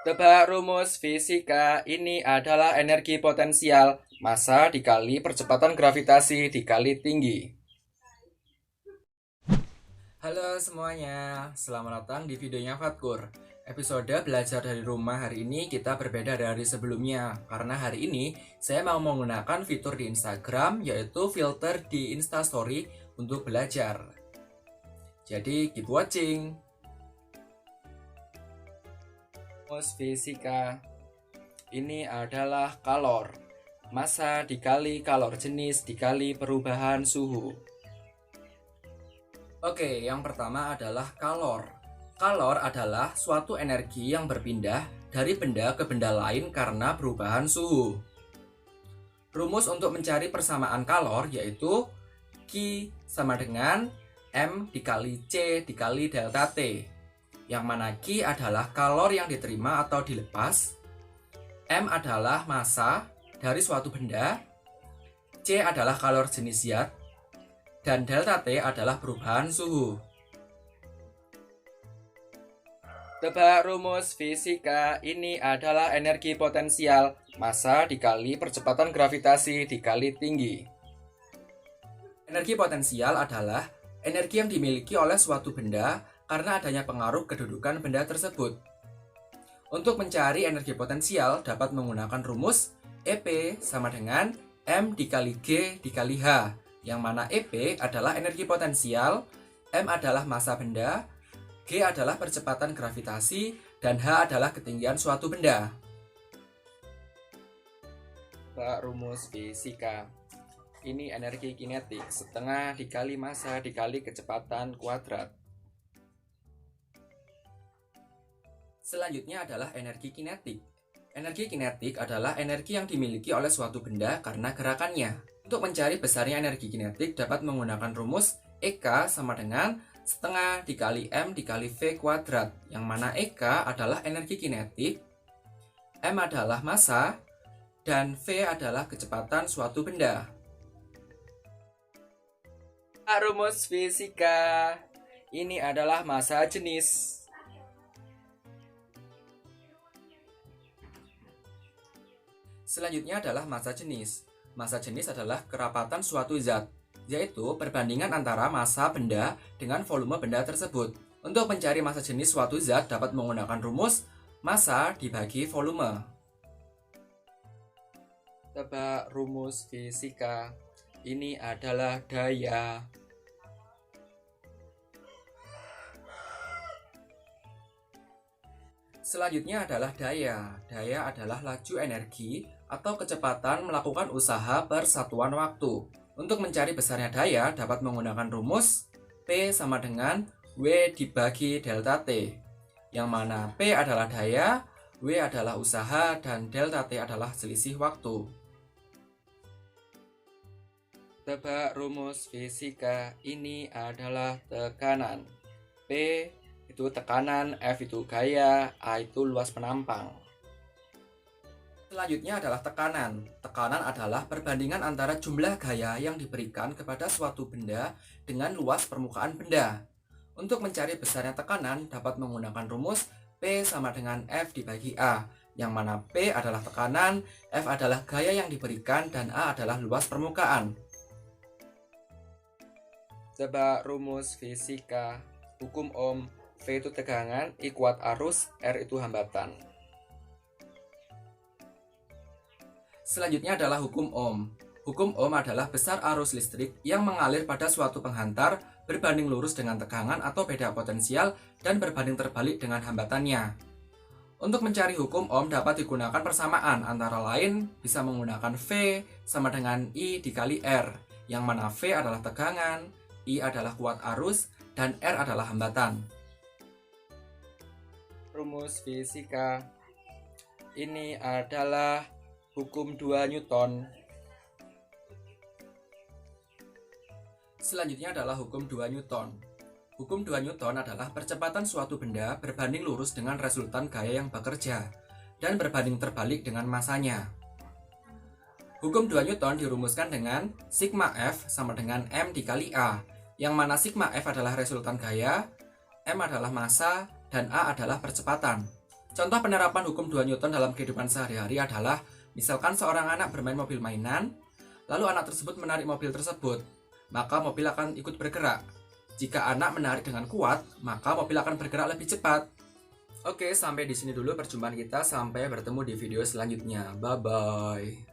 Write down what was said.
Tebak rumus fisika, ini adalah energi potensial, massa dikali percepatan gravitasi dikali tinggi. Halo semuanya, selamat datang di videonya Fatkur. Episode belajar dari rumah hari ini kita berbeda dari sebelumnya, karena hari ini saya mau menggunakan fitur di Instagram, yaitu filter di Instastory untuk belajar. Jadi keep watching. Rumus fisika, ini adalah kalor. Massa dikali kalor jenis dikali perubahan suhu. Oke, yang pertama adalah kalor. Kalor adalah suatu energi yang berpindah dari benda ke benda lain karena perubahan suhu. Rumus untuk mencari persamaan kalor yaitu Q sama dengan M dikali C dikali delta T. Yang mana Q adalah kalor yang diterima atau dilepas, M adalah massa dari suatu benda, C adalah kalor jenis zat, dan delta T adalah perubahan suhu. Tebak rumus fisika, ini adalah energi potensial, massa dikali percepatan gravitasi dikali tinggi. Energi potensial adalah energi yang dimiliki oleh suatu benda karena adanya pengaruh kedudukan benda tersebut. Untuk mencari energi potensial dapat menggunakan rumus EP sama dengan M dikali G dikali H, yang mana EP adalah energi potensial, M adalah massa benda, G adalah percepatan gravitasi, dan H adalah ketinggian suatu benda. Rumus fisika, ini energi kinetik setengah dikali massa dikali kecepatan kuadrat. Selanjutnya adalah energi kinetik. Energi kinetik adalah energi yang dimiliki oleh suatu benda karena gerakannya. Untuk mencari besarnya energi kinetik dapat menggunakan rumus EK sama dengan setengah dikali M dikali V kuadrat, yang mana EK adalah energi kinetik, M adalah massa, dan V adalah kecepatan suatu benda. Rumus fisika, ini adalah massa jenis. Selanjutnya adalah massa jenis. Massa jenis adalah kerapatan suatu zat, yaitu perbandingan antara massa benda dengan volume benda tersebut. Untuk mencari massa jenis suatu zat dapat menggunakan rumus massa dibagi volume. Tebak rumus fisika, ini adalah daya. Selanjutnya adalah daya. Daya adalah laju energi atau kecepatan melakukan usaha per satuan waktu. Untuk mencari besarnya daya dapat menggunakan rumus P sama dengan W dibagi delta T, yang mana P adalah daya, W adalah usaha, dan delta T adalah selisih waktu. Tebak rumus fisika, ini adalah tekanan. P itu tekanan, F itu gaya, A itu luas penampang. Selanjutnya adalah tekanan. Tekanan adalah perbandingan antara jumlah gaya yang diberikan kepada suatu benda dengan luas permukaan benda. Untuk mencari besarnya tekanan dapat menggunakan rumus P sama dengan F dibagi A, yang mana P adalah tekanan, F adalah gaya yang diberikan, dan A adalah luas permukaan. Tebak rumus fisika, hukum Ohm, V itu tegangan, I kuat arus, R itu hambatan. Selanjutnya adalah hukum Ohm. Hukum Ohm adalah besar arus listrik yang mengalir pada suatu penghantar berbanding lurus dengan tegangan atau beda potensial dan berbanding terbalik dengan hambatannya. Untuk mencari hukum Ohm dapat digunakan persamaan, antara lain bisa menggunakan V sama dengan I dikali R, yang mana V adalah tegangan, I adalah kuat arus, dan R adalah hambatan. Rumus fisika, ini adalah hukum 2 Newton. Selanjutnya adalah hukum 2 Newton. Hukum 2 Newton adalah percepatan suatu benda berbanding lurus dengan resultan gaya yang bekerja dan berbanding terbalik dengan massanya. Hukum 2 Newton dirumuskan dengan sigma F sama dengan M dikali A, yang mana sigma F adalah resultan gaya, M adalah massa, dan A adalah percepatan. Contoh penerapan hukum 2 Newton dalam kehidupan sehari-hari adalah misalkan seorang anak bermain mobil mainan, lalu anak tersebut menarik mobil tersebut, maka mobil akan ikut bergerak. Jika anak menarik dengan kuat, maka mobil akan bergerak lebih cepat. Oke, sampai di sini dulu perjumpaan kita. Sampai bertemu di video selanjutnya. Bye-bye.